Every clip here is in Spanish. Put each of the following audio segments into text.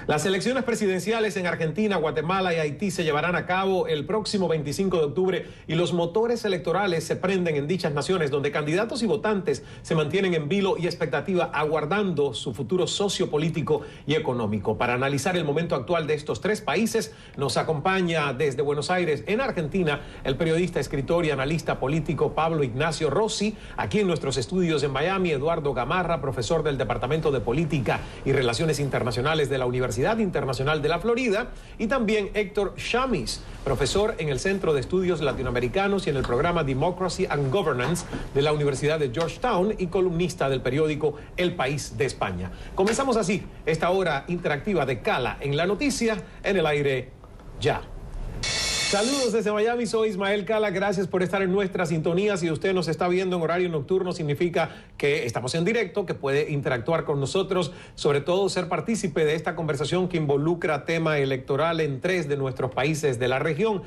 Las elecciones presidenciales en Argentina, Guatemala y Haití se llevarán a cabo el próximo 25 de octubre y los motores electorales se prenden en dichas naciones, donde candidatos y votantes se mantienen en vilo y expectativa, aguardando su futuro sociopolítico y económico. Para analizar el momento actual de estos tres países, nos acompaña desde Buenos Aires, en Argentina, el periodista, escritor y analista político Pablo Ignacio Rossi. Aquí en nuestros estudios en Miami, Eduardo Gamarra, profesor del Departamento de Política y Relaciones Internacionales de la Universidad Internacional de la Florida, y también Héctor Chamis, profesor en el Centro de Estudios Latinoamericanos y en el programa Democracy and Governance de la Universidad de Georgetown y columnista del periódico El País de España. Comenzamos así esta hora interactiva de Cala en la Noticia, en el aire ya. Saludos desde Miami, soy Ismael Cala, gracias por estar en nuestra sintonía. Si usted nos está viendo en horario nocturno, significa que estamos en directo, que puede interactuar con nosotros, sobre todo ser partícipe de esta conversación que involucra tema electoral en 3 de nuestros países de la región.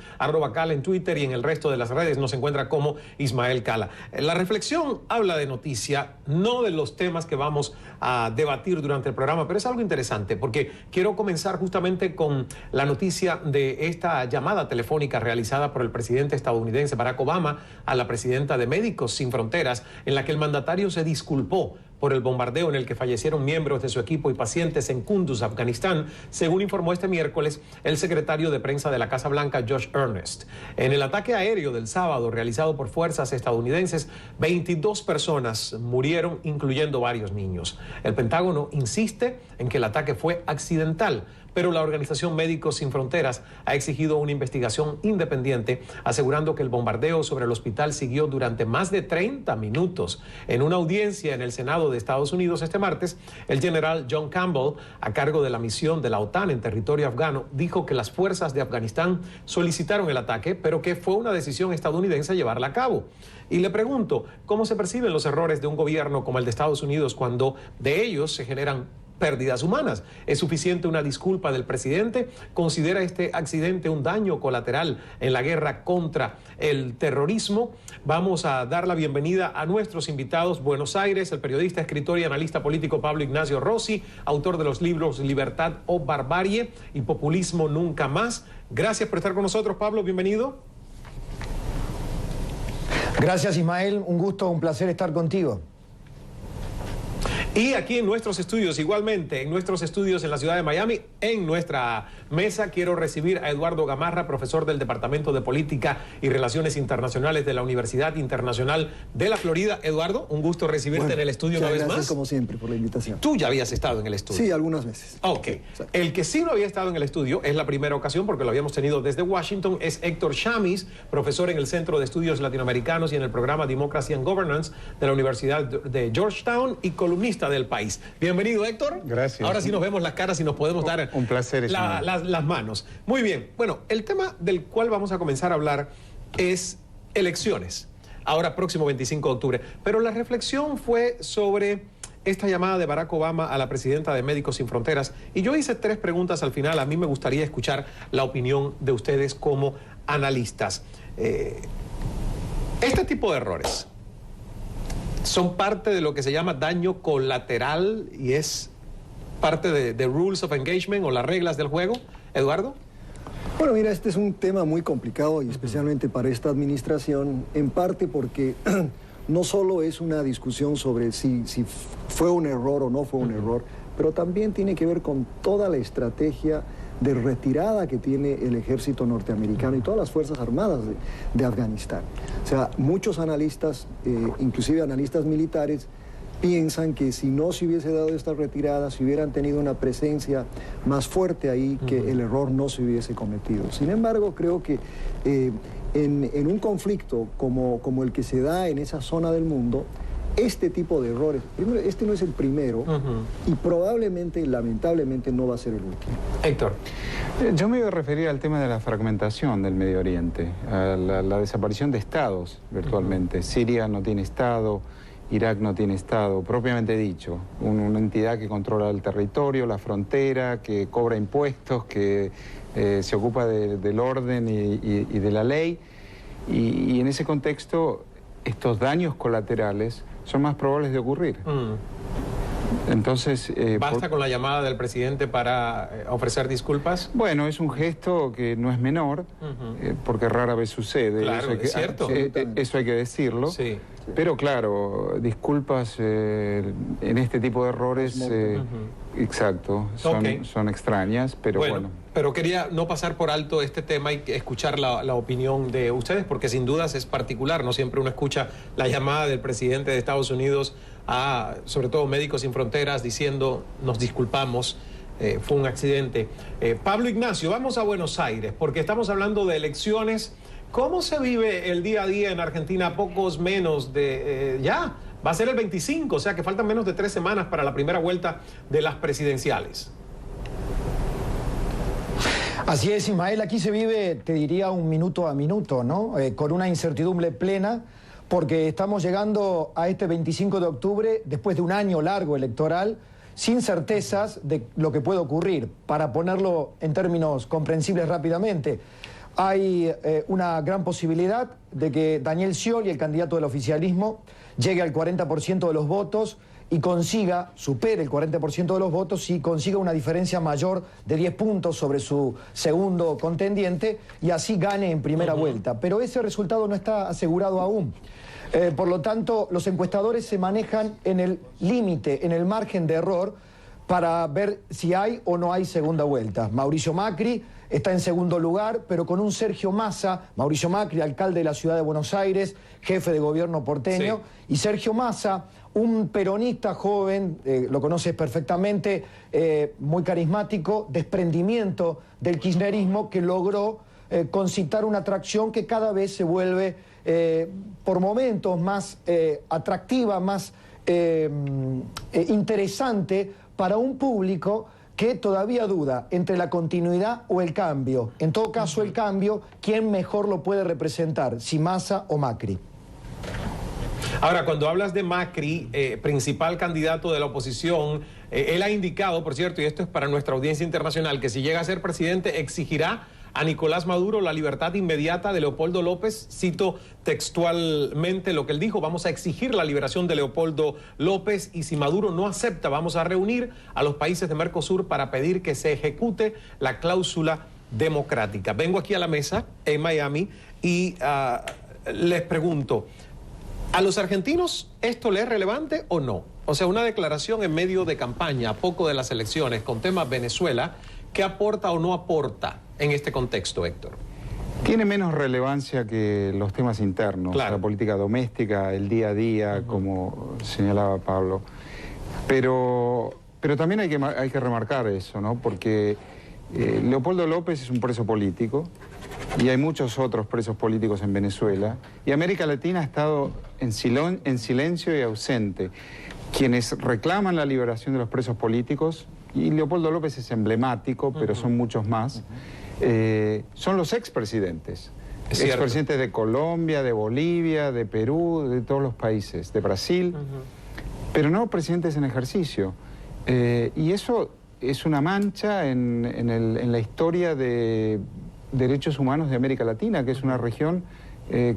@Cala en Twitter y en el resto de las redes nos encuentra como Ismael Cala. La reflexión habla de noticia, no de los temas que vamos a debatir durante el programa, pero es algo interesante porque quiero comenzar justamente con la noticia de esta llamada telefónica realizada por el presidente estadounidense Barack Obama a la presidenta de Médicos Sin Fronteras, en la que el mandatario se disculpó por el bombardeo en el que fallecieron miembros de su equipo y pacientes en Kunduz, Afganistán, según informó este miércoles el secretario de prensa de la Casa Blanca, Josh Earnest. En el ataque aéreo del sábado realizado por fuerzas estadounidenses, 22 personas murieron, incluyendo varios niños. El Pentágono insiste en que el ataque fue accidental, pero la organización Médicos Sin Fronteras ha exigido una investigación independiente, asegurando que el bombardeo sobre el hospital siguió durante más de 30 minutos. En una audiencia en el Senado de Estados Unidos este martes, el general John Campbell, a cargo de la misión de la OTAN en territorio afgano, dijo que las fuerzas de Afganistán solicitaron el ataque, pero que fue una decisión estadounidense llevarla a cabo. Y le pregunto, ¿cómo se perciben los errores de un gobierno como el de Estados Unidos cuando de ellos se generan pérdidas humanas? ¿Es suficiente una disculpa del presidente? ¿Considera este accidente un daño colateral en la guerra contra el terrorismo? Vamos a dar la bienvenida a nuestros invitados. Buenos Aires, el periodista, escritor y analista político Pablo Ignacio Rossi, autor de los libros Libertad o Barbarie y Populismo Nunca Más. Gracias por estar con nosotros, Pablo, bienvenido. Gracias, Ismael, un gusto, un placer estar contigo. Y aquí en nuestros estudios, igualmente, en nuestros estudios en la ciudad de Miami, en nuestra mesa, quiero recibir a Eduardo Gamarra, profesor del Departamento de Política y Relaciones Internacionales de la Universidad Internacional de la Florida. Eduardo, un gusto recibirte en el estudio una vez más. Gracias, como siempre, por la invitación. Tú ya habías estado en el estudio. Sí, algunas veces. Ok. El que sí no había estado en el estudio, es la primera ocasión porque lo habíamos tenido desde Washington, es Héctor Chamis, profesor en el Centro de Estudios Latinoamericanos y en el programa Democracy and Governance de la Universidad de Georgetown y columnista del País. Bienvenido, Héctor. Gracias. Ahora sí nos vemos las caras y nos podemos dar un placer, las manos. Muy bien. Bueno, el tema del cual vamos a comenzar a hablar es elecciones. Ahora, próximo 25 de octubre. Pero la reflexión fue sobre esta llamada de Barack Obama a la presidenta de Médicos Sin Fronteras. Y yo hice 3 preguntas al final. A mí me gustaría escuchar la opinión de ustedes como analistas. Este tipo de errores son parte de lo que se llama daño colateral y es parte de rules of engagement o las reglas del juego. Eduardo. Bueno, mira, este es un tema muy complicado y especialmente para esta administración, en parte porque no solo es una discusión sobre si fue un error o no fue un error, pero también tiene que ver con toda la estrategia de retirada que tiene el ejército norteamericano y todas las fuerzas armadas de Afganistán. O sea, muchos analistas, inclusive analistas militares, piensan que si no se hubiese dado esta retirada, si hubieran tenido una presencia más fuerte ahí, que el error no se hubiese cometido. Sin embargo, creo que en un conflicto como el que se da en esa zona del mundo, este tipo de errores, primero, este no es el primero y probablemente, lamentablemente, no va a ser el último. Héctor. Yo me iba a referir al tema de la fragmentación del Medio Oriente, a la desaparición de estados virtualmente. Siria no tiene estado, Irak no tiene estado, propiamente dicho. Una entidad que controla el territorio, la frontera, que cobra impuestos, que se ocupa del orden y de la ley. Y en ese contexto, estos daños colaterales son más probables de ocurrir. Entonces... ¿Basta con la llamada del presidente para ofrecer disculpas? Bueno, es un gesto que no es menor, porque rara vez sucede. Claro, es cierto. Eso hay que decirlo. Sí. Pero claro, disculpas en este tipo de errores, exacto, son extrañas, pero bueno. Pero quería no pasar por alto este tema y escuchar la opinión de ustedes, porque sin dudas es particular. No siempre uno escucha la llamada del presidente de Estados Unidos a, sobre todo, Médicos Sin Fronteras diciendo, nos disculpamos, fue un accidente. Pablo Ignacio, vamos a Buenos Aires, porque estamos hablando de elecciones. ¿Cómo se vive el día a día en Argentina? Pocos menos de... ya, va a ser el 25, o sea que faltan menos de 3 semanas para la primera vuelta de las presidenciales. Así es, Ismael, aquí se vive, te diría, un minuto a minuto, ¿no? Con una incertidumbre plena, porque estamos llegando a este 25 de octubre, después de un año largo electoral, sin certezas de lo que puede ocurrir. Para ponerlo en términos comprensibles rápidamente, hay una gran posibilidad de que Daniel Scioli, el candidato del oficialismo, llegue al 40% de los votos y supere el 40% de los votos y consiga una diferencia mayor de 10 puntos sobre su segundo contendiente y así gane en primera vuelta. Pero ese resultado no está asegurado aún. Por lo tanto, los encuestadores se manejan en el límite, en el margen de error, para ver si hay o no hay segunda vuelta. Mauricio Macri está en segundo lugar, pero con un Sergio Massa, Mauricio Macri, alcalde de la ciudad de Buenos Aires, jefe de gobierno porteño, y Sergio Massa, un peronista joven, lo conoces perfectamente, muy carismático, desprendimiento del kirchnerismo, que logró concitar una atracción que cada vez se vuelve por momentos más atractiva, más interesante para un público que todavía duda entre la continuidad o el cambio. En todo caso, el cambio, ¿quién mejor lo puede representar? Si Massa o Macri. Ahora, cuando hablas de Macri, principal candidato de la oposición, él ha indicado, por cierto, y esto es para nuestra audiencia internacional, que si llega a ser presidente exigirá a Nicolás Maduro la libertad inmediata de Leopoldo López. Cito textualmente lo que él dijo: vamos a exigir la liberación de Leopoldo López y si Maduro no acepta, vamos a reunir a los países de Mercosur para pedir que se ejecute la cláusula democrática. Vengo aquí a la mesa en Miami y les pregunto, ¿a los argentinos esto le es relevante o no? O sea, una declaración en medio de campaña, a poco de las elecciones, con temas Venezuela, ¿qué aporta o no aporta en este contexto, Héctor? Tiene menos relevancia que los temas internos, claro, la política doméstica, el día a día, como señalaba Pablo. Pero también hay que remarcar eso, ¿no? Porque Leopoldo López es un preso político y hay muchos otros presos políticos en Venezuela y América Latina ha estado en silencio y ausente. Quienes reclaman la liberación de los presos políticos, y Leopoldo López es emblemático, pero son muchos más, son los expresidentes. Expresidentes de Colombia, de Bolivia, de Perú, de todos los países, de Brasil, pero no presidentes en ejercicio. Y eso es una mancha en la historia de derechos humanos de América Latina, que es una región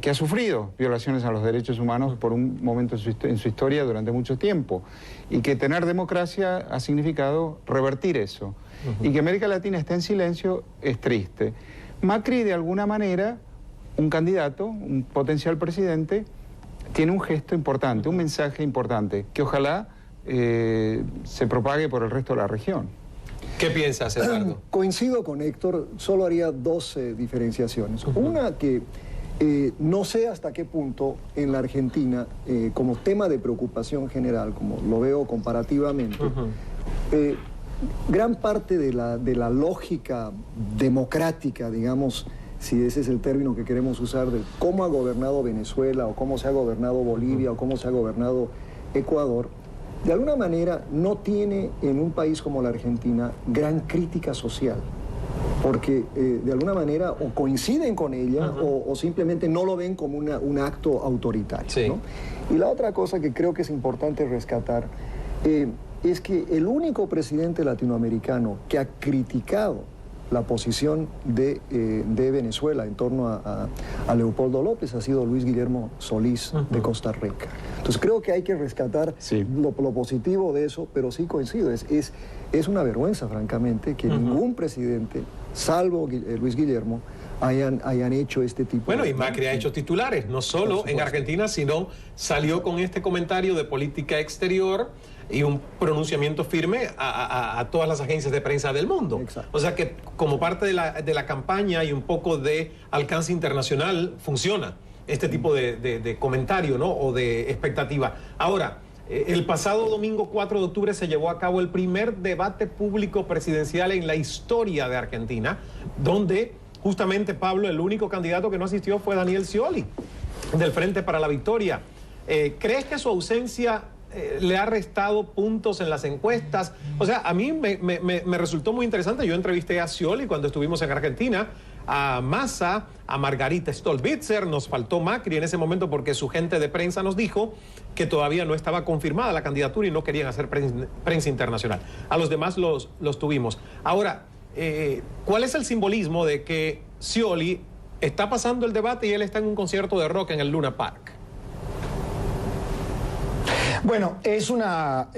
que ha sufrido violaciones a los derechos humanos por un momento en su historia durante mucho tiempo, y que tener democracia ha significado revertir eso. Y que América Latina esté en silencio es triste. Macri, de alguna manera, un candidato, un potencial presidente, tiene un gesto importante, un mensaje importante, que ojalá se propague por el resto de la región. ¿Qué piensas, Eduardo? Coincido con Héctor, solo haría dos diferenciaciones. Una, que no sé hasta qué punto en la Argentina, como tema de preocupación general, como lo veo comparativamente, gran parte de la lógica democrática, digamos, si ese es el término que queremos usar, de cómo ha gobernado Venezuela, o cómo se ha gobernado Bolivia, o cómo se ha gobernado Ecuador, de alguna manera no tiene en un país como la Argentina gran crítica social, porque de alguna manera o coinciden con ella o simplemente no lo ven como un acto autoritario, sí, ¿no? Y la otra cosa que creo que es importante rescatar es que el único presidente latinoamericano que ha criticado la posición de Venezuela en torno a Leopoldo López ha sido Luis Guillermo Solís de Costa Rica. Entonces creo que hay que rescatar lo positivo de eso, pero sí coincido, es una vergüenza, francamente, que ningún presidente, salvo Luis Guillermo, hayan hecho este tipo Bueno, de... y Macri ha hecho titulares, no solo en Argentina, sino salió con este comentario de política exterior y un pronunciamiento firme a todas las agencias de prensa del mundo. Exacto. O sea que como parte de la campaña y un poco de alcance internacional funciona este tipo de comentario, ¿no? O de expectativa. Ahora, el pasado domingo 4 de octubre se llevó a cabo el primer debate público presidencial en la historia de Argentina, donde justamente, Pablo, el único candidato que no asistió fue Daniel Scioli, del Frente para la Victoria. ¿Crees que su ausencia le ha restado puntos en las encuestas? O sea, a mí me resultó muy interesante. Yo entrevisté a Scioli cuando estuvimos en Argentina, a Massa, a Margarita Stolbizer. Nos faltó Macri en ese momento porque su gente de prensa nos dijo que todavía no estaba confirmada la candidatura y no querían hacer prensa internacional. A los demás los tuvimos. Ahora, ¿cuál es el simbolismo de que Scioli está pasando el debate y él está en un concierto de rock en el Luna Park? Bueno, es una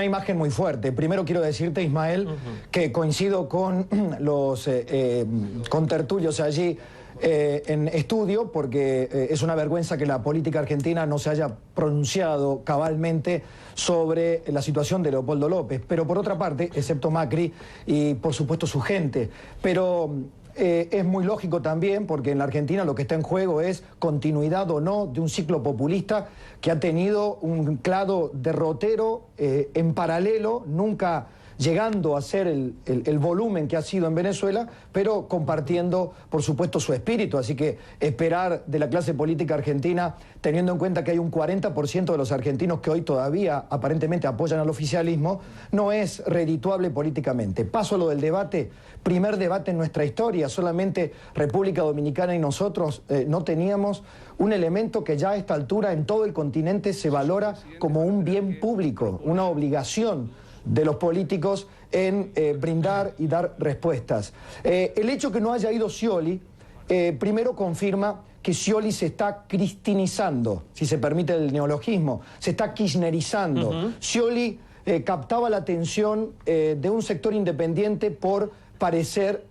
imagen muy fuerte. Primero quiero decirte, Ismael, que coincido con los contertulios allí en estudio, porque es una vergüenza que la política argentina no se haya pronunciado cabalmente sobre la situación de Leopoldo López. Pero por otra parte, excepto Macri y por supuesto su gente, pero... es muy lógico también, porque en la Argentina lo que está en juego es continuidad o no de un ciclo populista que ha tenido un claro derrotero en paralelo, nunca llegando a ser el volumen que ha sido en Venezuela, pero compartiendo, por supuesto, su espíritu. Así que esperar de la clase política argentina, teniendo en cuenta que hay un 40% de los argentinos que hoy todavía aparentemente apoyan al oficialismo, no es redituable políticamente. Paso a lo del debate. Primer debate en nuestra historia. Solamente República Dominicana y nosotros no teníamos un elemento que ya a esta altura en todo el continente se valora como un bien público, una obligación de los políticos en brindar y dar respuestas. El hecho que no haya ido Scioli, primero confirma que Scioli se está cristinizando, si se permite el neologismo, se está kirchnerizando. Scioli captaba la atención de un sector independiente por parecer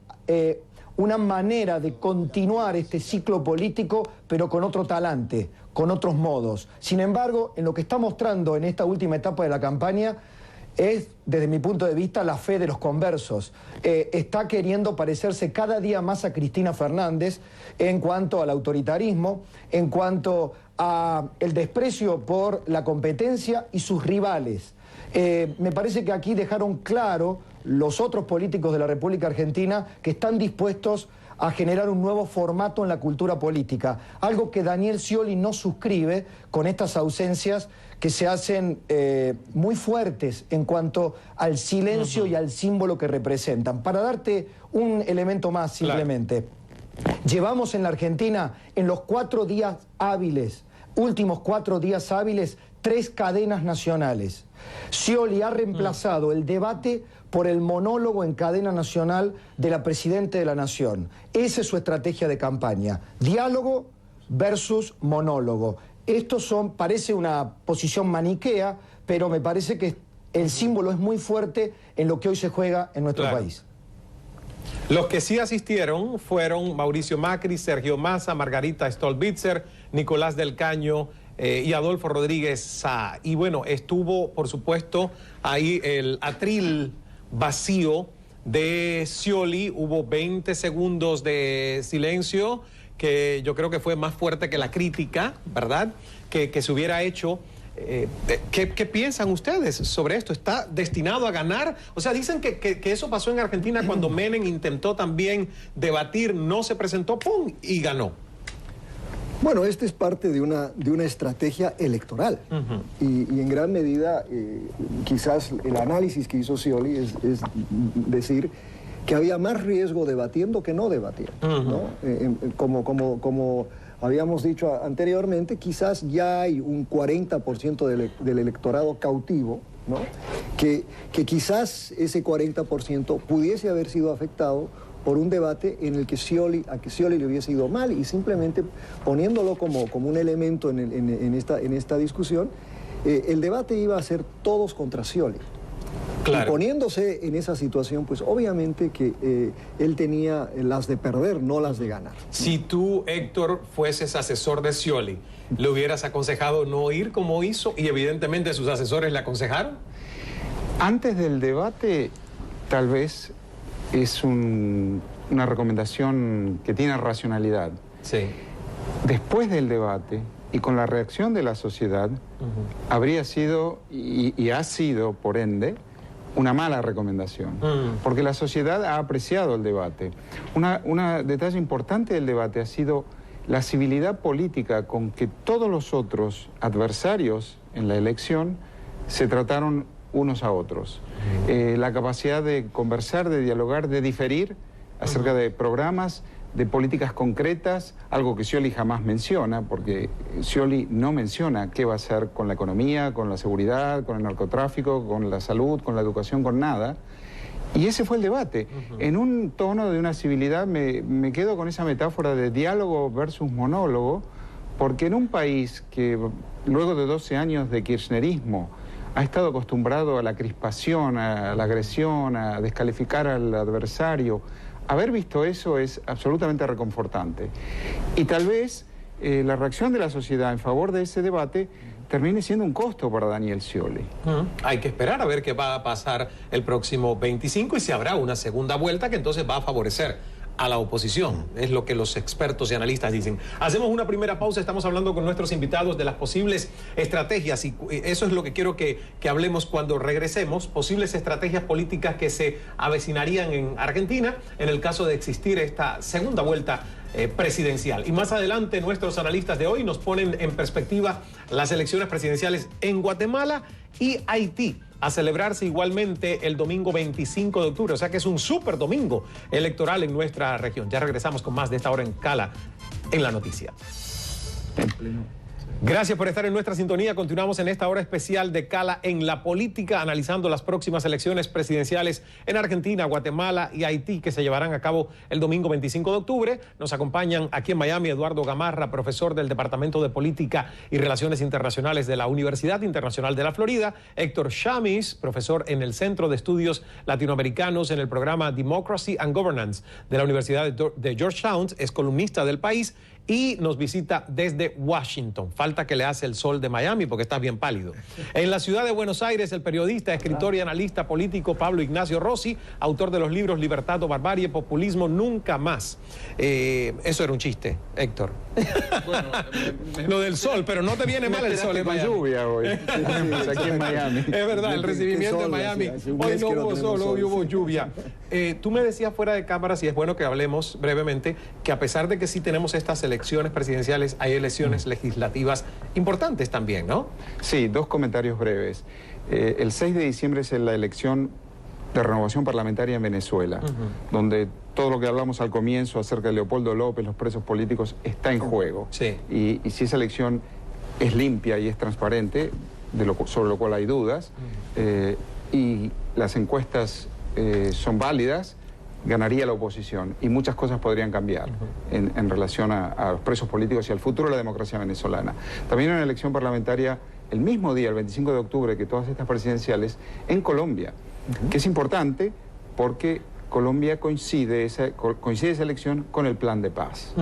una manera de continuar este ciclo político, pero con otro talante, con otros modos. Sin embargo, en lo que está mostrando en esta última etapa de la campaña, es, desde mi punto de vista, la fe de los conversos. Está queriendo parecerse cada día más a Cristina Fernández en cuanto al autoritarismo, en cuanto al desprecio por la competencia y sus rivales. Me parece que aquí dejaron claro los otros políticos de la República Argentina que están dispuestos a generar un nuevo formato en la cultura política, algo que Daniel Scioli no suscribe con estas ausencias que se hacen muy fuertes en cuanto al silencio y al símbolo que representan. Para darte un elemento más simplemente, llevamos en la Argentina en los 4 días hábiles, últimos 4 días hábiles, 3 cadenas nacionales. Scioli ha reemplazado el debate por el monólogo en cadena nacional de la Presidenta de la Nación. Esa es su estrategia de campaña. Diálogo versus monólogo. Esto parece una posición maniquea, pero me parece que el símbolo es muy fuerte en lo que hoy se juega en nuestro país. Los que sí asistieron fueron Mauricio Macri, Sergio Massa, Margarita Stolbizer, Nicolás del Caño y Adolfo Rodríguez Sá. Y bueno, estuvo, por supuesto, ahí el atril vacío de Scioli. Hubo 20 segundos de silencio, que yo creo que fue más fuerte que la crítica, ¿verdad?, que se hubiera hecho. ¿Qué piensan ustedes sobre esto? ¿Está destinado a ganar? O sea, dicen que eso pasó en Argentina cuando Menem intentó también debatir, no se presentó, ¡pum!, y ganó. Bueno, este es parte de una estrategia electoral. Y en gran medida, quizás el análisis que hizo Scioli es decir que había más riesgo debatiendo que no debatiendo, ¿no? Como habíamos dicho anteriormente, quizás ya hay un 40% del electorado cautivo, ¿no? Que quizás ese 40% pudiese haber sido afectado por un debate en el que a Scioli le hubiese ido mal, y simplemente poniéndolo como un elemento en esta discusión, el debate iba a ser todos contra Scioli. Claro. Y poniéndose en esa situación, pues obviamente que él tenía las de perder, no las de ganar. Si tú, Héctor, fueses asesor de Scioli, ¿le hubieras aconsejado no ir como hizo y evidentemente sus asesores le aconsejaron? Antes del debate, tal vez es una recomendación que tiene racionalidad. Sí. Después del debate y con la reacción de la sociedad, habría sido y ha sido, por ende, una mala recomendación, porque la sociedad ha apreciado el debate. Un detalle importante del debate ha sido la civilidad política con que todos los otros adversarios en la elección se trataron unos a otros. La capacidad de conversar, de dialogar, de diferir acerca de programas, de políticas concretas, algo que Scioli jamás menciona, porque Scioli no menciona qué va a hacer con la economía, con la seguridad, con el narcotráfico, con la salud, con la educación, con nada. Y ese fue el debate. En un tono de una civilidad, me quedo con esa metáfora de diálogo versus monólogo, porque en un país que luego de 12 años de kirchnerismo ha estado acostumbrado a la crispación, a la agresión, a descalificar al adversario, haber visto eso es absolutamente reconfortante. Y tal vez la reacción de la sociedad en favor de ese debate termine siendo un costo para Daniel Scioli. Hay que esperar a ver qué va a pasar el próximo 25 y si habrá una segunda vuelta que entonces va a favorecer a la oposición. Es lo que los expertos y analistas dicen. Hacemos una primera pausa, estamos hablando con nuestros invitados de las posibles estrategias y eso es lo que quiero que hablemos cuando regresemos, posibles estrategias políticas que se avecinarían en Argentina en el caso de existir esta segunda vuelta presidencial. Y más adelante nuestros analistas de hoy nos ponen en perspectiva las elecciones presidenciales en Guatemala y Haití, a celebrarse igualmente el domingo 25 de octubre. O sea que es un súper domingo electoral en nuestra región. Ya regresamos con más de esta hora en Cala en la noticia. Gracias por estar en nuestra sintonía. Continuamos en esta hora especial de Cala en la política, analizando las próximas elecciones presidenciales en Argentina, Guatemala y Haití, que se llevarán a cabo el domingo 25 de octubre. Nos acompañan aquí en Miami Eduardo Gamarra, profesor del Departamento de Política y Relaciones Internacionales de la Universidad Internacional de la Florida; Héctor Chamis, profesor en el Centro de Estudios Latinoamericanos en el programa Democracy and Governance de la Universidad de Georgetown, es columnista del País y nos visita desde Washington. Falta que le hace el sol de Miami porque está bien pálido. En la ciudad de Buenos Aires, el periodista, escritor y analista político Pablo Ignacio Rossi, autor de los libros Libertad o Barbarie, Populismo Nunca Más. Eso era un chiste, Héctor. Bueno, lo del sol, pero no te viene mal el sol en con Miami. lluvia hoy, aquí en Miami. Es verdad, el recibimiento en Miami. Hoy no hubo sol, hoy hubo lluvia. Tú me decías fuera de cámaras, y es bueno que hablemos brevemente, que a pesar de que sí tenemos estas elecciones presidenciales, hay elecciones legislativas importantes también, ¿no? Sí, dos comentarios breves. El 6 de diciembre es la elección de renovación parlamentaria en Venezuela, donde todo lo que hablamos al comienzo acerca de Leopoldo López, los presos políticos, está en juego. Sí. Y si esa elección es limpia y es transparente, sobre lo cual hay dudas, y las encuestas son válidas, ganaría la oposición y muchas cosas podrían cambiar en relación a los presos políticos y al futuro de la democracia venezolana. También hay una elección parlamentaria el mismo día, el 25 de octubre, que todas estas presidenciales, en Colombia, que es importante porque Colombia coincide esa elección con el plan de paz.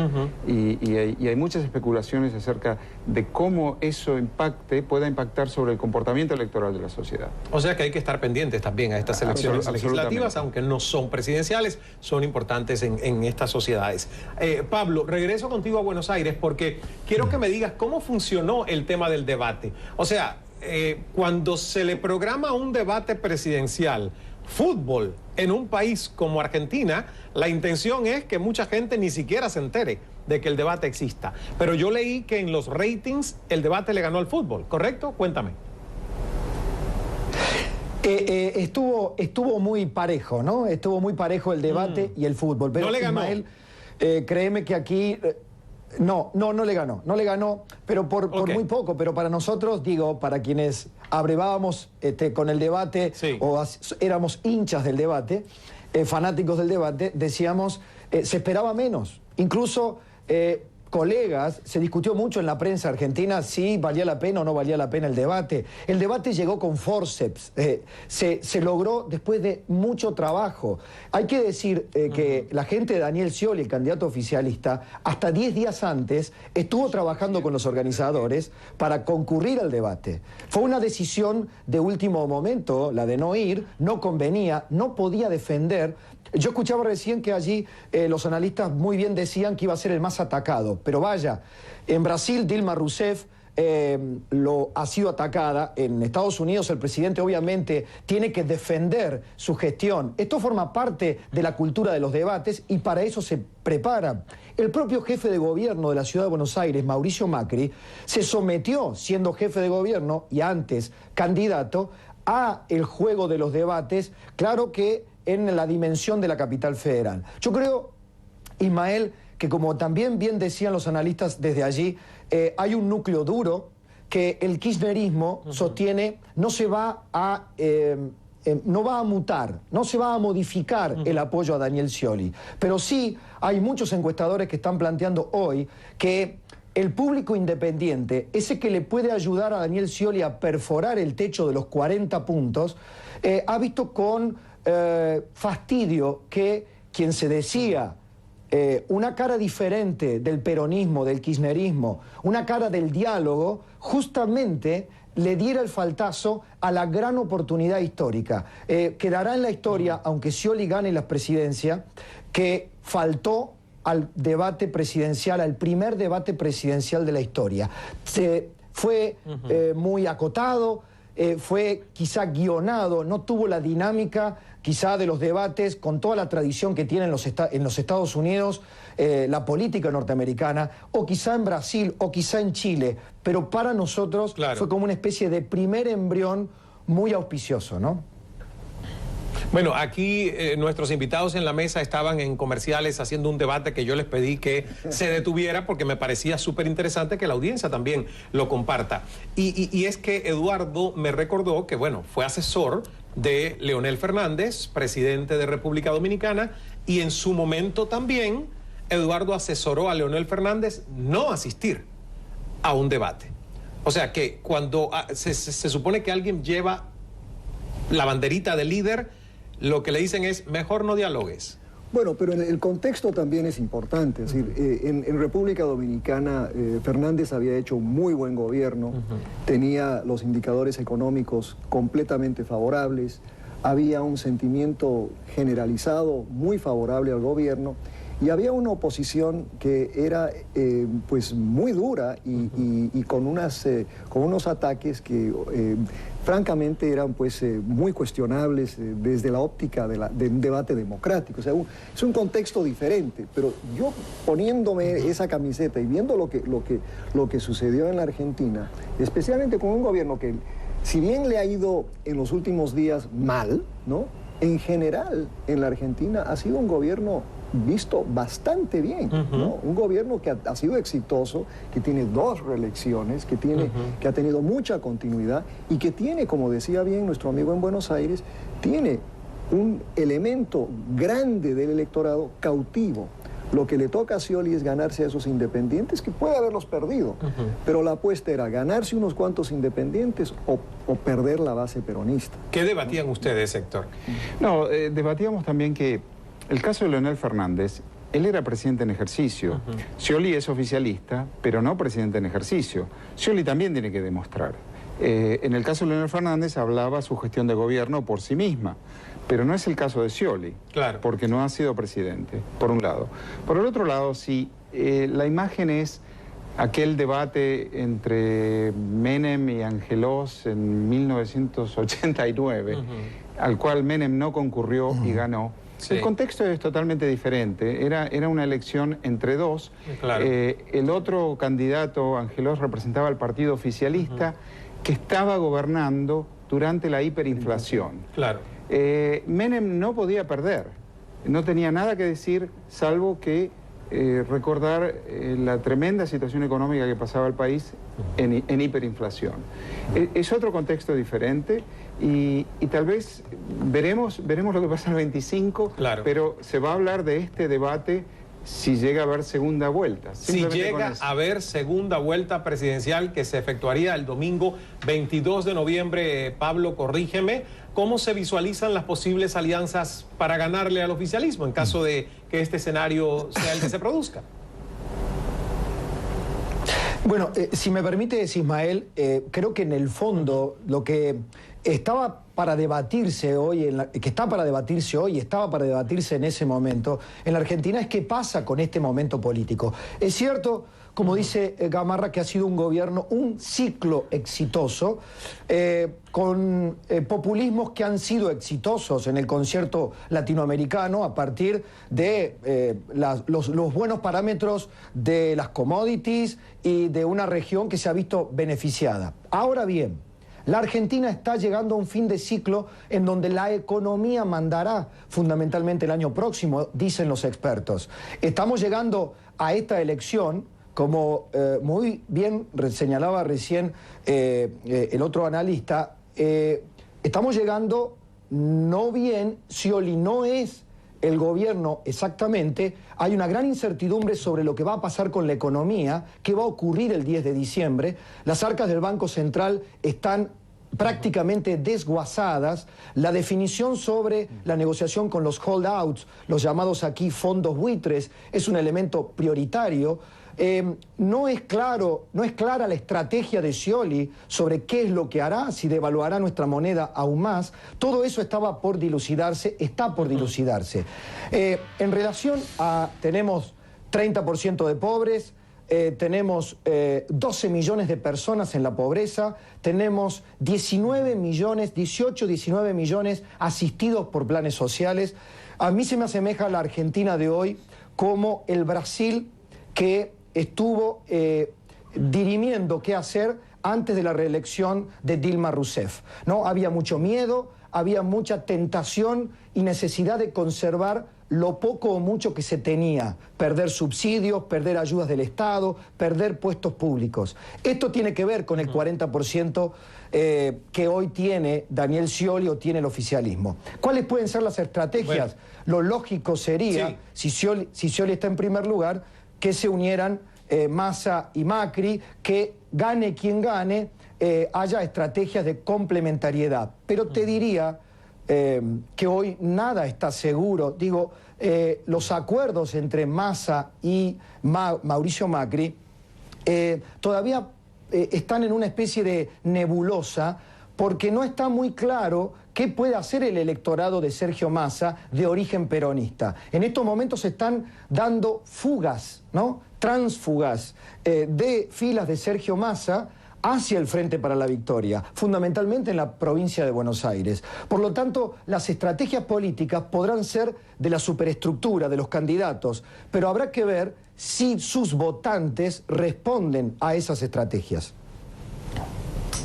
Y hay muchas especulaciones acerca de cómo eso pueda impactar sobre el comportamiento electoral de la sociedad. O sea que hay que estar pendientes también a estas elecciones legislativas, aunque no son presidenciales, son importantes en estas sociedades. Pablo, regreso contigo a Buenos Aires porque quiero que me digas cómo funcionó el tema del debate. O sea, cuando se le programa un debate presidencial, fútbol, en un país como Argentina, la intención es que mucha gente ni siquiera se entere de que el debate exista. Pero yo leí que en los ratings el debate le ganó al fútbol, ¿correcto? Cuéntame. Estuvo muy parejo, ¿no? Estuvo muy parejo el debate y el fútbol. Pero no le ganó. Ismael, créeme que aquí... No le ganó, pero por muy poco. Pero para nosotros, digo, para quienes abrevábamos con el debate, sí, o éramos hinchas del debate, fanáticos del debate, decíamos, se esperaba menos. Incluso colegas, se discutió mucho en la prensa argentina si valía la pena o no valía la pena el debate. El debate llegó con forceps, se logró después de mucho trabajo. Hay que decir que la gente de Daniel Scioli, el candidato oficialista, hasta 10 días antes estuvo trabajando con los organizadores para concurrir al debate. Fue una decisión de último momento, la de no ir, no convenía, no podía defender. Yo escuchaba recién que allí los analistas muy bien decían que iba a ser el más atacado, pero vaya, en Brasil Dilma Rousseff ha sido atacada, en Estados Unidos el presidente obviamente tiene que defender su gestión. Esto forma parte de la cultura de los debates y para eso se prepara. El propio jefe de gobierno de la ciudad de Buenos Aires, Mauricio Macri, se sometió, siendo jefe de gobierno y antes candidato, a el juego de los debates, claro que en la dimensión de la capital federal. Yo creo, Ismael, que como también bien decían los analistas desde allí, hay un núcleo duro que el kirchnerismo sostiene no se va a... no va a mutar, no se va a modificar el apoyo a Daniel Scioli. Pero sí hay muchos encuestadores que están planteando hoy que el público independiente, ese que le puede ayudar a Daniel Scioli a perforar el techo de los 40 puntos, ha visto con fastidio que quien se decía una cara diferente del peronismo, del kirchnerismo, una cara del diálogo, justamente le diera el faltazo a la gran oportunidad histórica. Quedará en la historia, aunque Scioli gane la presidencia, que faltó al debate presidencial, al primer debate presidencial de la historia. Fue muy acotado, fue quizá guionado, no tuvo la dinámica quizá de los debates con toda la tradición que tiene en los Estados Unidos, la política norteamericana, o quizá en Brasil, o quizá en Chile, pero para nosotros fue como una especie de primer embrión muy auspicioso, ¿no? Bueno, aquí nuestros invitados en la mesa estaban en comerciales haciendo un debate que yo les pedí que se detuviera porque me parecía súper interesante que la audiencia también lo comparta. Y es que Eduardo me recordó que, bueno, fue asesor de Leonel Fernández, presidente de República Dominicana, y en su momento también Eduardo asesoró a Leonel Fernández no asistir a un debate. O sea que cuando se supone que alguien lleva la banderita de líder, lo que le dicen es, mejor no dialogues. Bueno, pero el contexto también es importante. Es decir, en República Dominicana Fernández había hecho un muy buen gobierno, tenía los indicadores económicos completamente favorables, había un sentimiento generalizado muy favorable al gobierno y había una oposición que era pues muy dura y con unos ataques que francamente eran pues muy cuestionables desde la óptica de un debate democrático. O sea, es un contexto diferente, pero yo poniéndome esa camiseta y viendo lo que sucedió en la Argentina, especialmente con un gobierno que, si bien le ha ido en los últimos días mal, ¿no? En general, en la Argentina ha sido un gobierno visto bastante bien, ¿no? Un gobierno que ha sido exitoso, que tiene 2 reelecciones, que ha tenido mucha continuidad y que tiene, como decía bien nuestro amigo en Buenos Aires, tiene un elemento grande del electorado cautivo. Lo que le toca a Scioli es ganarse a esos independientes, que puede haberlos perdido, pero la apuesta era ganarse unos cuantos independientes o perder la base peronista. ¿Qué debatían ustedes, Héctor? No, debatíamos también que el caso de Leonel Fernández, él era presidente en ejercicio. Scioli es oficialista, pero no presidente en ejercicio. Scioli también tiene que demostrar. En el caso de Leonel Fernández hablaba su gestión de gobierno por sí misma, pero no es el caso de Scioli, porque no ha sido presidente, por un lado. Por el otro lado, sí, la imagen es aquel debate entre Menem y Angelós en 1989, al cual Menem no concurrió y ganó. Sí. El contexto es totalmente diferente, era una elección entre dos. El otro candidato, Angelós, representaba al partido oficialista que estaba gobernando durante la hiperinflación. Menem no podía perder, no tenía nada que decir, salvo que recordar la tremenda situación económica que pasaba el país en hiperinflación. Es otro contexto diferente y tal vez veremos lo que pasa el 25, claro, pero se va a hablar de este debate si llega a haber segunda vuelta. Si llega a haber segunda vuelta presidencial que se efectuaría el domingo 22 de noviembre, Pablo, corrígeme, ¿cómo se visualizan las posibles alianzas para ganarle al oficialismo en caso de que este escenario sea el que se produzca? Bueno, si me permites, Ismael, creo que en el fondo lo que estaba para debatirse hoy, estaba para debatirse en ese momento en la Argentina es qué pasa con este momento político. Es cierto, como dice Gamarra, que ha sido un gobierno, un ciclo exitoso, con populismos que han sido exitosos en el concierto latinoamericano a partir de los buenos parámetros de las commodities y de una región que se ha visto beneficiada. Ahora bien, la Argentina está llegando a un fin de ciclo en donde la economía mandará fundamentalmente el año próximo, dicen los expertos. Estamos llegando a esta elección, como muy bien señalaba recién el otro analista, estamos llegando no bien, Scioli no es el gobierno exactamente, hay una gran incertidumbre sobre lo que va a pasar con la economía, qué va a ocurrir el 10 de diciembre, las arcas del Banco Central están prácticamente desguazadas, la definición sobre la negociación con los holdouts, los llamados aquí fondos buitres, es un elemento prioritario. No es clara la estrategia de Scioli sobre qué es lo que hará, si devaluará nuestra moneda aún más. Todo eso estaba por dilucidarse, está por dilucidarse. En relación a, tenemos 30% de pobres, tenemos 12 millones de personas en la pobreza, tenemos 18, 19 millones asistidos por planes sociales. A mí se me asemeja a la Argentina de hoy como el Brasil que estuvo dirimiendo qué hacer antes de la reelección de Dilma Rousseff, ¿no? Había mucho miedo, había mucha tentación y necesidad de conservar lo poco o mucho que se tenía, perder subsidios, perder ayudas del Estado, perder puestos públicos. Esto tiene que ver con el 40% que hoy tiene Daniel Scioli o tiene el oficialismo. ¿Cuáles pueden ser las estrategias? Bueno, lo lógico sería, sí, si Scioli está en primer lugar, que se unieran Massa y Macri, que gane quien gane, haya estrategias de complementariedad. Pero te diría que hoy nada está seguro. Digo, los acuerdos entre Massa y Mauricio Macri todavía están en una especie de nebulosa porque no está muy claro qué puede hacer el electorado de Sergio Massa de origen peronista. En estos momentos se están dando fugas, ¿no? Transfugas de filas de Sergio Massa hacia el Frente para la Victoria, fundamentalmente en la provincia de Buenos Aires. Por lo tanto, las estrategias políticas podrán ser de la superestructura de los candidatos, pero habrá que ver si sus votantes responden a esas estrategias.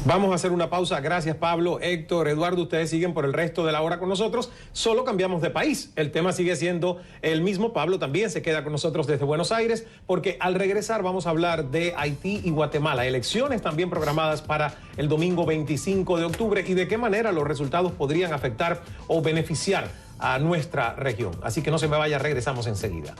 Vamos a hacer una pausa. Gracias, Pablo, Héctor, Eduardo. Ustedes siguen por el resto de la hora con nosotros. Solo cambiamos de país. El tema sigue siendo el mismo. Pablo también se queda con nosotros desde Buenos Aires porque al regresar vamos a hablar de Haití y Guatemala. Elecciones también programadas para el domingo 25 de octubre y de qué manera los resultados podrían afectar o beneficiar a nuestra región. Así que no se me vaya, regresamos enseguida.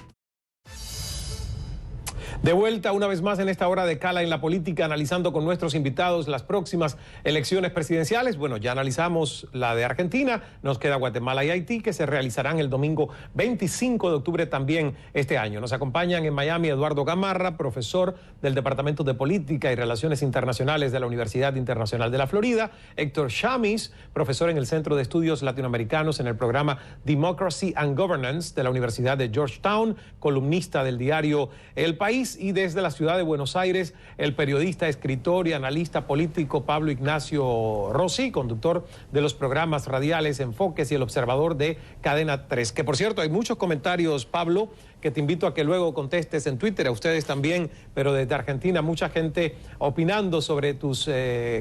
De vuelta una vez más en esta hora de Cala en la Política, analizando con nuestros invitados las próximas elecciones presidenciales. Bueno, ya analizamos la de Argentina, nos queda Guatemala y Haití, que se realizarán el domingo 25 de octubre también este año. Nos acompañan en Miami Eduardo Gamarra, profesor del Departamento de Política y Relaciones Internacionales de la Universidad Internacional de la Florida, Héctor Chamis, profesor en el Centro de Estudios Latinoamericanos en el programa Democracy and Governance de la Universidad de Georgetown, columnista del diario El País, y desde la ciudad de Buenos Aires, el periodista, escritor y analista político Pablo Ignacio Rossi, conductor de los programas radiales Enfoques y El Observador de Cadena 3. Que por cierto, hay muchos comentarios, Pablo, que te invito a que luego contestes en Twitter, a ustedes también, pero desde Argentina, mucha gente opinando sobre tus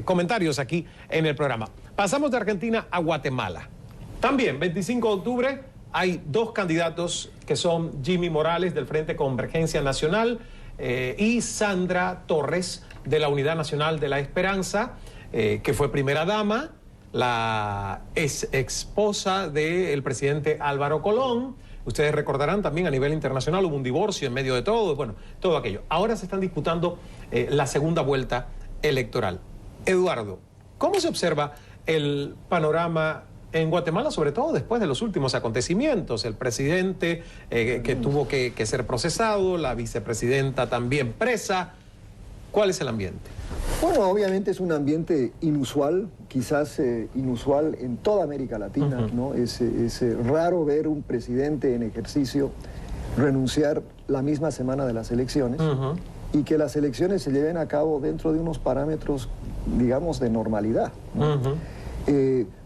comentarios aquí en el programa. Pasamos de Argentina a Guatemala. También, 25 de octubre, hay dos candidatos que son Jimmy Morales del Frente Convergencia Nacional y Sandra Torres de la Unidad Nacional de la Esperanza, que fue primera dama, la ex esposa del presidente Álvaro Colón. Ustedes recordarán también a nivel internacional hubo un divorcio en medio de todo, bueno, todo aquello. Ahora se están disputando la segunda vuelta electoral. Eduardo, ¿cómo se observa el panorama en Guatemala, sobre todo después de los últimos acontecimientos? El presidente que tuvo que ser procesado, la vicepresidenta también presa. ¿Cuál es el ambiente? Bueno, obviamente es un ambiente inusual, quizás inusual en toda América Latina, ¿no? Es raro ver un presidente en ejercicio renunciar la misma semana de las elecciones y que las elecciones se lleven a cabo dentro de unos parámetros, digamos, de normalidad, ¿no?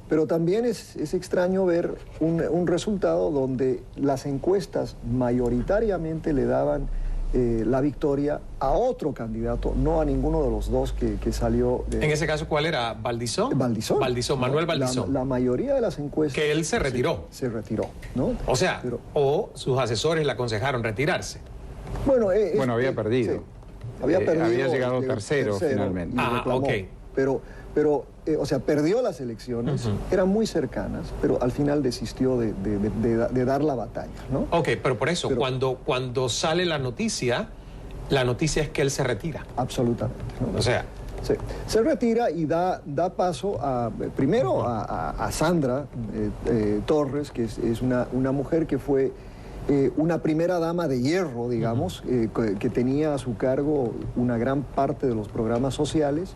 Pero también es extraño ver un resultado donde las encuestas mayoritariamente le daban la victoria a otro candidato, no a ninguno de los dos que salió. En ese caso, ¿cuál era? ¿Valdizón? Valdizón. Valdizón, Manuel Valdizón. La mayoría de las encuestas... Que él se retiró. Se retiró, ¿no? O sea, o sus asesores le aconsejaron retirarse. Bueno, había perdido. Sí, había perdido. Había llegado tercero finalmente. Reclamó, ok. Pero o sea, perdió las elecciones, eran muy cercanas, pero al final desistió de dar la batalla, ¿no? Ok, pero por eso, cuando sale la noticia es que él se retira. Absolutamente, ¿no? O sea... Sí. Se retira y da paso primero a Sandra Torres, que es una mujer que fue una primera dama de hierro, digamos, que tenía a su cargo una gran parte de los programas sociales,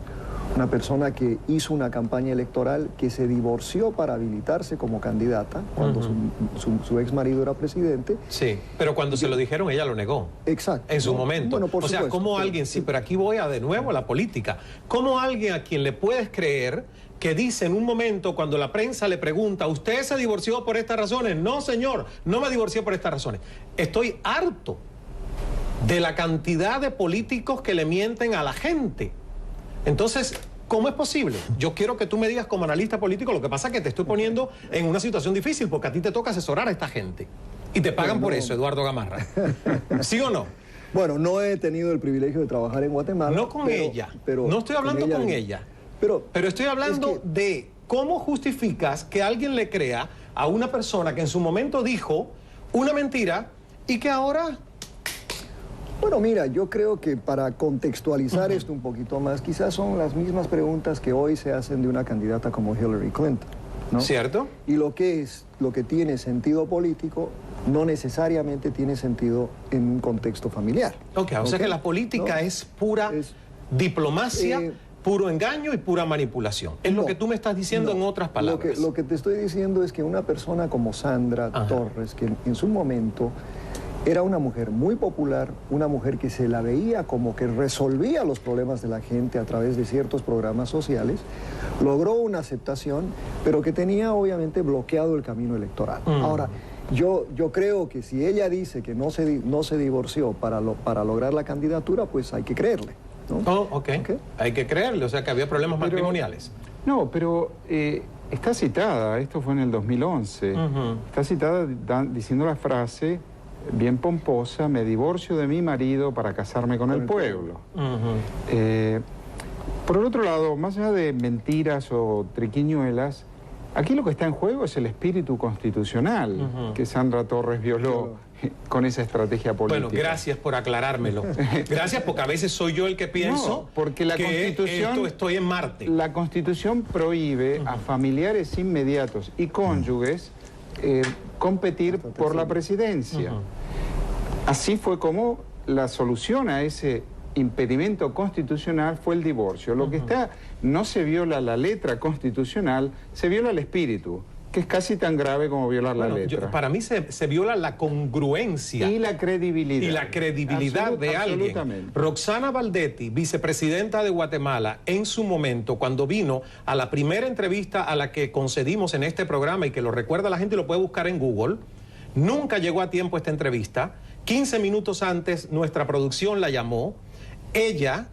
una persona que hizo una campaña electoral, que se divorció para habilitarse como candidata cuando su ex marido era presidente. Sí, pero cuando se lo dijeron ella lo negó. Exacto. En su momento. Bueno, por o sea, supuesto, ¿cómo alguien, sí, pero aquí voy de nuevo a la política, cómo alguien a quien le puedes creer que dice en un momento cuando la prensa le pregunta, ¿usted se divorció por estas razones? No, señor, no me divorcié por estas razones. Estoy harto de la cantidad de políticos que le mienten a la gente. Entonces, ¿cómo es posible? Yo quiero que tú me digas como analista político, lo que pasa es que te estoy poniendo en una situación difícil porque a ti te toca asesorar a esta gente. Y te pagan por eso, Eduardo Gamarra. ¿Sí o no? Bueno, no he tenido el privilegio de trabajar en Guatemala. No con ella. No estoy hablando con ella. Pero estoy hablando de cómo justificas que alguien le crea a una persona que en su momento dijo una mentira y que ahora... Bueno, mira, yo creo que para contextualizar esto un poquito más, quizás son las mismas preguntas que hoy se hacen de una candidata como Hillary Clinton, ¿no? ¿Cierto? Y lo que tiene sentido político no necesariamente tiene sentido en un contexto familiar. O sea que la política es pura diplomacia, puro engaño y pura manipulación. Es lo que tú me estás diciendo en otras palabras. Lo que te estoy diciendo es que una persona como Sandra Torres, que en su momento era una mujer muy popular, una mujer que se la veía como que resolvía los problemas de la gente a través de ciertos programas sociales, logró una aceptación, pero que tenía obviamente bloqueado el camino electoral. Ahora, yo creo que si ella dice que no se divorció para lograr la candidatura, pues hay que creerle, ¿no? Hay que creerle, o sea que había problemas matrimoniales. No, pero está citada, esto fue en el 2011, está citada diciendo la frase bien pomposa, me divorcio de mi marido para casarme con el pueblo. Por el otro lado, más allá de mentiras o triquiñuelas, aquí lo que está en juego es el espíritu constitucional que Sandra Torres violó con esa estrategia política. Bueno, gracias por aclarármelo. Gracias, porque a veces soy yo el que pienso porque la Constitución, estoy en Marte. La Constitución prohíbe a familiares inmediatos y cónyuges competir por la presidencia. Así fue como la solución a ese impedimento constitucional fue el divorcio. Lo que está, no se viola la letra constitucional, se viola el espíritu, que es casi tan grave como violar la letra. Para mí se viola la congruencia. Y la credibilidad. Y la credibilidad de alguien. Roxana Baldetti, vicepresidenta de Guatemala, en su momento, cuando vino a la primera entrevista a la que concedimos en este programa, y que lo recuerda la gente y lo puede buscar en Google, nunca llegó a tiempo esta entrevista. 15 minutos antes nuestra producción la llamó. Ella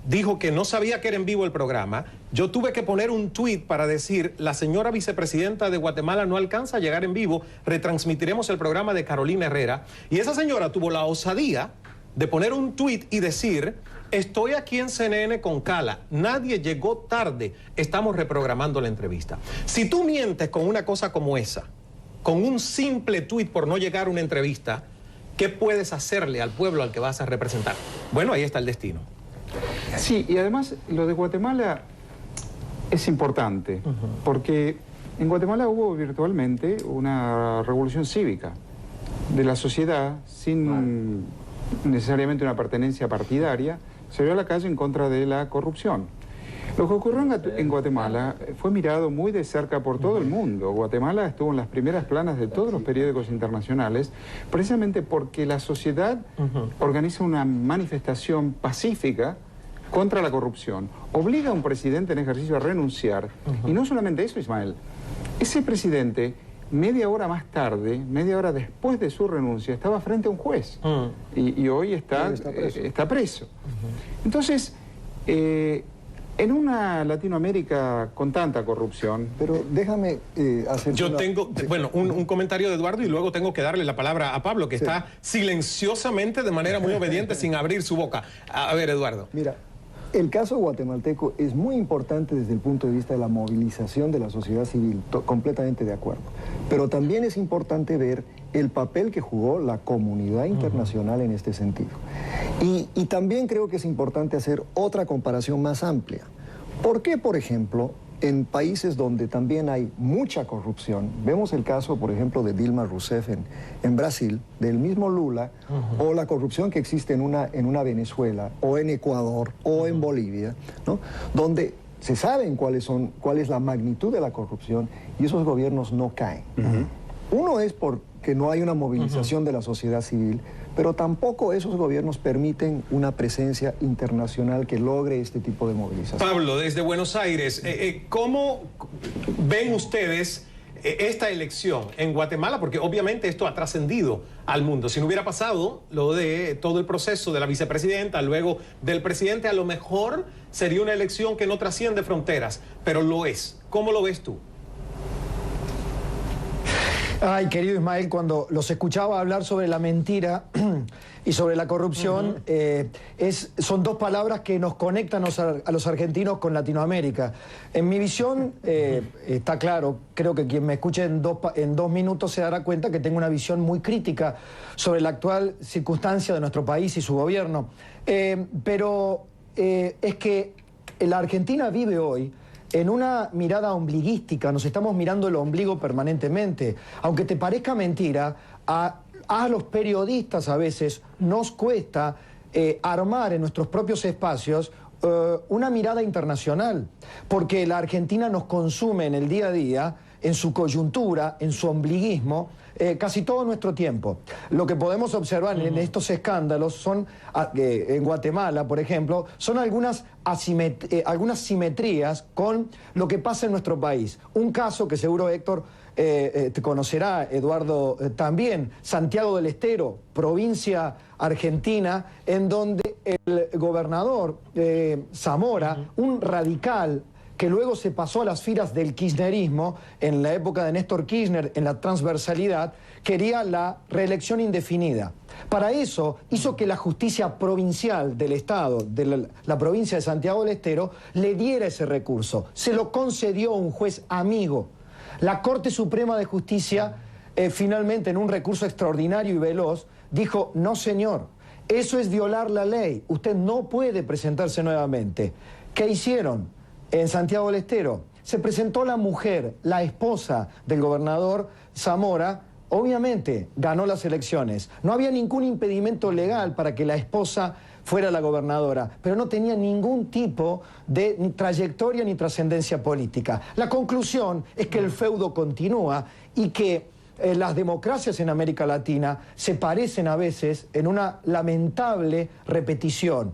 dijo que no sabía que era en vivo el programa. Yo tuve que poner un tuit para decir, la señora vicepresidenta de Guatemala no alcanza a llegar en vivo, retransmitiremos el programa de Carolina Herrera. Y esa señora tuvo la osadía de poner un tuit y decir, estoy aquí en CNN con Cala, nadie llegó tarde, estamos reprogramando la entrevista. Si tú mientes con una cosa como esa, con un simple tuit por no llegar a una entrevista, ¿qué puedes hacerle al pueblo al que vas a representar? Bueno, ahí está el destino. Sí, y además lo de Guatemala es importante, porque en Guatemala hubo virtualmente una revolución cívica de la sociedad sin necesariamente una pertenencia partidaria, salió a la calle en contra de la corrupción. Lo que ocurrió en Guatemala fue mirado muy de cerca por todo el mundo. Guatemala estuvo en las primeras planas de todos los periódicos internacionales, precisamente porque la sociedad organiza una manifestación pacífica contra la corrupción, obliga a un presidente en ejercicio a renunciar, y no solamente eso, Ismael, ese presidente, media hora más tarde, media hora después de su renuncia, estaba frente a un juez, y hoy está preso. Entonces, en una Latinoamérica con tanta corrupción... Pero déjame hacer... Yo tengo, bueno, un comentario de Eduardo y luego tengo que darle la palabra a Pablo, que está silenciosamente, de manera muy obediente, sin abrir su boca. A ver, Eduardo. Mira, el caso guatemalteco es muy importante desde el punto de vista de la movilización de la sociedad civil, completamente de acuerdo. Pero también es importante ver el papel que jugó la comunidad internacional en este sentido. Y también creo que es importante hacer otra comparación más amplia. ¿Por qué, por ejemplo, en países donde también hay mucha corrupción, vemos el caso, por ejemplo, de Dilma Rousseff en Brasil, del mismo Lula, o la corrupción que existe en una Venezuela, o en Ecuador, o en Bolivia, ¿no? Donde se saben cuál es la magnitud de la corrupción y esos gobiernos no caen. Uno es porque no hay una movilización de la sociedad civil, pero tampoco esos gobiernos permiten una presencia internacional que logre este tipo de movilización. Pablo, desde Buenos Aires, ¿cómo ven ustedes esta elección en Guatemala? Porque obviamente esto ha trascendido al mundo. Si no hubiera pasado lo de todo el proceso de la vicepresidenta, luego del presidente, a lo mejor sería una elección que no trasciende fronteras, pero lo es. ¿Cómo lo ves tú? Ay, querido Ismael, cuando los escuchaba hablar sobre la mentira y sobre la corrupción, son dos palabras que nos conectan a los argentinos con Latinoamérica. En mi visión, está claro, creo que quien me escuche en dos minutos se dará cuenta que tengo una visión muy crítica sobre la actual circunstancia de nuestro país y su gobierno. Pero es que la Argentina vive hoy en una mirada ombliguística, nos estamos mirando el ombligo permanentemente. Aunque te parezca mentira, a los periodistas a veces nos cuesta armar en nuestros propios espacios una mirada internacional, porque la Argentina nos consume en el día a día, en su coyuntura, en su ombliguismo, casi todo nuestro tiempo. Lo que podemos observar en estos escándalos son, en Guatemala, por ejemplo, son algunas simetrías con lo que pasa en nuestro país. Un caso que seguro Héctor te conocerá, Eduardo también, Santiago del Estero, provincia argentina, en donde el gobernador Zamora, un radical, que luego se pasó a las filas del kirchnerismo, en la época de Néstor Kirchner, en la transversalidad, quería la reelección indefinida. Para eso hizo que la justicia provincial del Estado, de la provincia de Santiago del Estero, le diera ese recurso. Se lo concedió un juez amigo. La Corte Suprema de Justicia, finalmente, en un recurso extraordinario y veloz, dijo, no señor, eso es violar la ley, usted no puede presentarse nuevamente. ¿Qué hicieron? En Santiago del Estero se presentó la mujer, la esposa del gobernador Zamora, obviamente ganó las elecciones. No había ningún impedimento legal para que la esposa fuera la gobernadora, pero no tenía ningún tipo de ni trayectoria ni trascendencia política. La conclusión es que el feudo continúa y que las democracias en América Latina se parecen a veces en una lamentable repetición.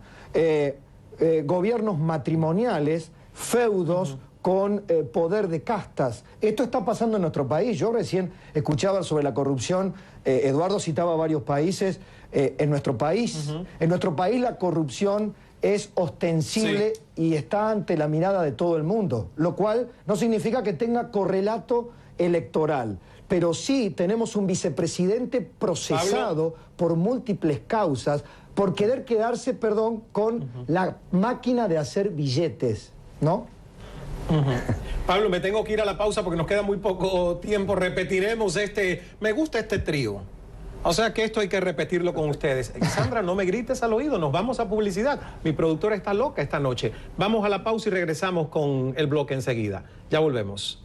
Gobiernos matrimoniales, feudos, con poder de castas. Esto está pasando en nuestro país. Yo recién escuchaba sobre la corrupción, Eduardo citaba varios países. En nuestro país, en nuestro país la corrupción es ostensible y está ante la mirada de todo el mundo, lo cual no significa que tenga correlato electoral. Pero sí tenemos un vicepresidente procesado por múltiples causas por querer quedarse, con la máquina de hacer billetes, ¿no? Pablo, me tengo que ir a la pausa porque nos queda muy poco tiempo. Repetiremos me gusta este trío. O sea que esto hay que repetirlo con ustedes. Sandra, no me grites al oído, nos vamos a publicidad. Mi productora está loca esta noche. Vamos a la pausa y regresamos con el bloque enseguida. Ya volvemos.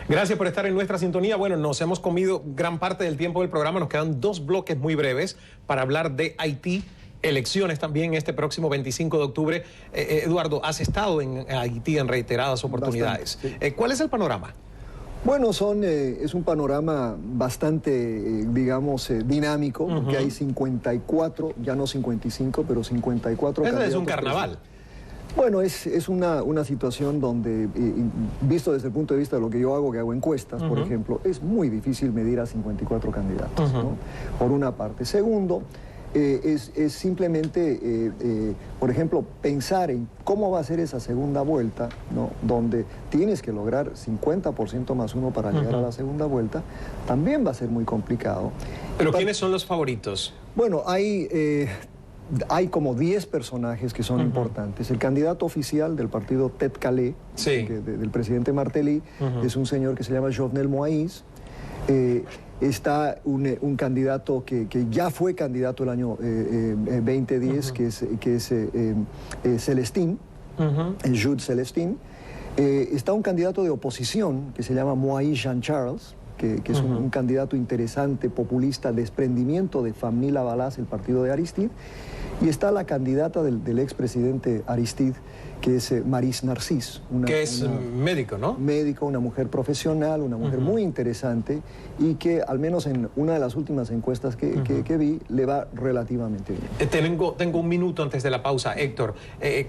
Gracias por estar en nuestra sintonía. Bueno, nos hemos comido gran parte del tiempo del programa. Nos quedan 2 bloques muy breves para hablar de Haití. Elecciones también este próximo 25 de octubre. Eduardo, has estado en Haití en reiteradas oportunidades. Bastante, sí. ¿Cuál es el panorama? Bueno, es un panorama bastante, digamos, dinámico, porque hay 54, ya no 55, pero 54 Ese candidatos. Es un carnaval. Bueno, es una situación donde, visto desde el punto de vista de lo que yo hago, que hago encuestas, por ejemplo, es muy difícil medir a 54 candidatos, ¿no? Por una parte. Segundo, es simplemente, por ejemplo, pensar en cómo va a ser esa segunda vuelta, ¿no? Donde tienes que lograr 50% más 1 para llegar a la segunda vuelta, también va a ser muy complicado. ¿Pero quiénes son los favoritos? Bueno, hay como 10 personajes que son importantes. El candidato oficial del partido Ted Calais, del presidente Martelly, es un señor que se llama Jovenel Moïse. Está un candidato que ya fue candidato el año 2010, que es Celestín, Jude Celestín. Está un candidato de oposición que se llama Moïse Jean-Charles, que es un candidato interesante, populista, desprendimiento de Famila Balaz, el partido de Aristide. Y está la candidata del expresidente Aristide, que es Maryse Narcisse. Que es médico, ¿no? Médico, una mujer profesional, una mujer muy interesante y que al menos en una de las últimas encuestas que vi le va relativamente bien. Tengo un minuto antes de la pausa. Héctor,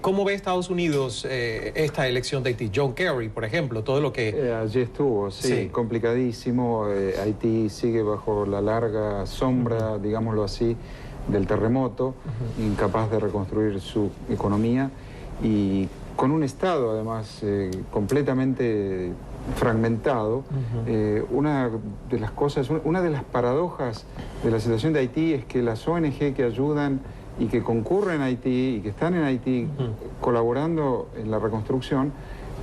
¿cómo ve Estados Unidos esta elección de Haití? John Kerry, por ejemplo, todo lo que... allí estuvo, sí, complicadísimo. Haití sigue bajo la larga sombra, digámoslo así, del terremoto, incapaz de reconstruir su economía y con un Estado además completamente fragmentado. Una de las cosas, una de las paradojas de la situación de Haití es que las ONG que ayudan y que concurren a Haití y que están en Haití colaborando en la reconstrucción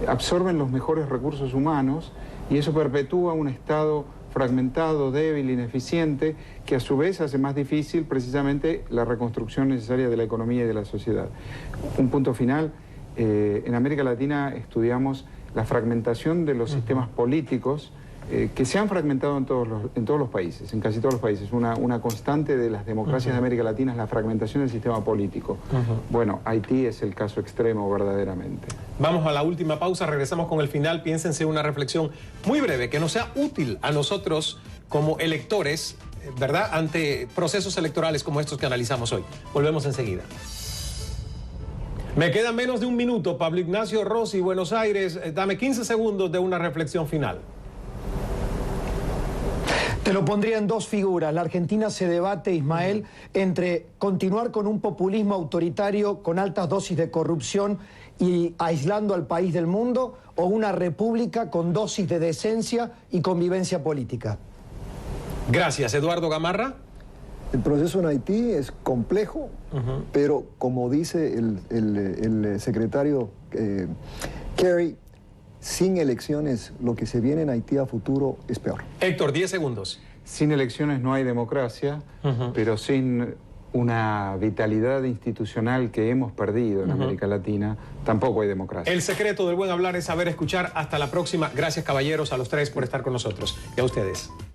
absorben los mejores recursos humanos y eso perpetúa un Estado fragmentado, débil, ineficiente, que a su vez hace más difícil precisamente la reconstrucción necesaria de la economía y de la sociedad. Un punto final, en América Latina estudiamos la fragmentación de los sistemas políticos que se han fragmentado en todos los países, en casi todos los países. Una constante de las democracias de América Latina es la fragmentación del sistema político. Bueno, Haití es el caso extremo verdaderamente. Vamos a la última pausa, regresamos con el final. Piénsense una reflexión muy breve que nos sea útil a nosotros como electores, ¿verdad?, ante procesos electorales como estos que analizamos hoy. Volvemos enseguida. Me queda menos de un minuto. Pablo Ignacio Rossi, Buenos Aires. Dame 15 segundos de una reflexión final. Te lo pondría en 2 figuras. La Argentina se debate, Ismael, entre continuar con un populismo autoritario con altas dosis de corrupción y aislando al país del mundo, o una república con dosis de decencia y convivencia política. Gracias. Eduardo Gamarra. El proceso en Haití es complejo, pero como dice el secretario Kerry, sin elecciones, lo que se viene en Haití a futuro es peor. Héctor, 10 segundos. Sin elecciones no hay democracia, pero sin una vitalidad institucional que hemos perdido en América Latina, tampoco hay democracia. El secreto del buen hablar es saber escuchar. Hasta la próxima. Gracias, caballeros, a los 3 por estar con nosotros. Y a ustedes.